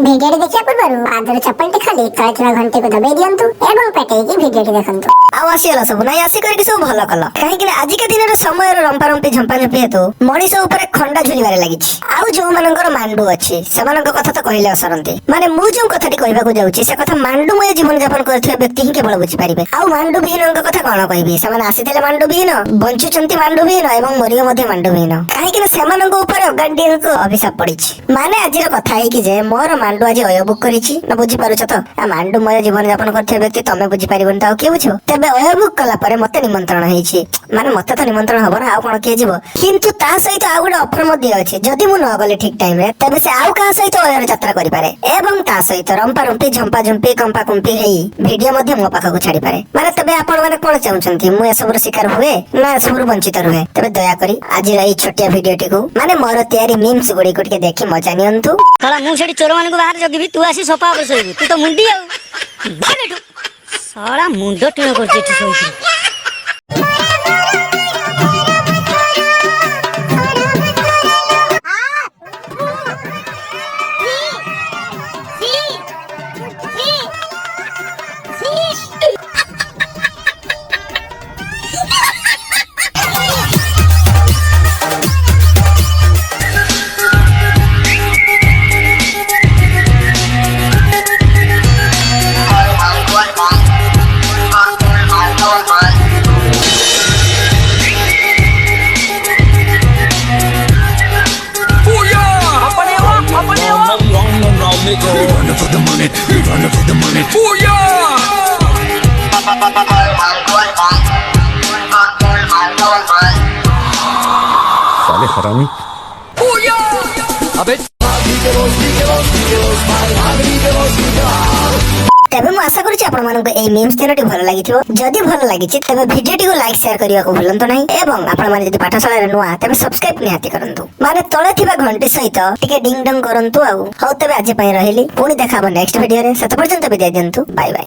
भिडियोटी देखिया पूर्व पादर चप्पल खोली तले थिबा घंटी को दबाई दियंतु एवं पेटेकी भिडियोटी देखंतु। आउ आसीगला सब नाई आसी करके सब भल कल कहीं आज के दिन समय रंपारंपी झंपाझंपी हेतु मनीष उपर खंडा झुलिबारे लागिछि। आउ जो मानकर मांडू अछि सेमानक कथा तो कहले असरंती माने मु जो कथाटी कहबाकू जाउछि से कथा मांडूमय जीवन यापन करथिबा व्यक्ति ही केवल बुझि पारिबे। आउ मांडू बिहीनक कथा कोन कहबी सेमान आसीथिले मांडू बिहीन बंचुचंती मांडू बिहीन एवं मरियो मध्ये मांडू बिहीन काहे कि सेमानक उपर अगाडियन को अभिशाप पड़िछि। माने आजिर कथा है कि जे मोर मांडू आज अय बुक करिछि न बुझि पारुछ तो आ मांडूमय जीवन यापन करथिबा व्यक्ति तमे बुझि पारिबन त के बुझो तबे अय बुक कला परे मते निमंत्रण हेछि माने मते तो निमंत्रण हबो ना आ कोन के जीवो किंतु ता सहित आ गुडे ऑफर मध्ये अछि जदि मु न गले ठीक टाइम रे तबे से आउ का सहित अयर यात्रा करि पारे एवं ता सहित रंपारंपी झंपाझंपी कंपाकुंपी हेई वीडियो मध्ये मो पाखा को छाडी पारे माने तबे आपण माने कोन चाहुछंती मु ए सब शिकार हुए ना सब वंचित रुहे तबे दया करी आज रही छोटिया वीडियोटी को माने मोर तयारी मीम्स गुडी को देखि मजा नियंतु। साला मु सेठी चोर मान को बाहर जगिबी तू आसी सोफा पर सोइबू तू तो मुंडी आ बैठो साला मुंडो टिनो कर जेठी सोइबू। We running for the money, we running for the money. Booyah! साले हरामी। अबे तबे मु आशा करूछि आपण मानक ए मीम्स तीनोटी भल लागिथिबो जदि भल लागिछि तबे भिडियोटी को लाइक शेयर करिया को भूलंतो नाही एवं आपण माने जदि पाठशाला रे नुआ तबे सब्सक्राइब निहाती करंतु माने तळे थिबा घंटी सहित टिके डिंग डंग करंतु। आउ हौ तबे आज पय रहिली पुनी देखाबो नेक्स्ट वीडियो रे सत पर्यंत विदाय दियंतु बाय बाय।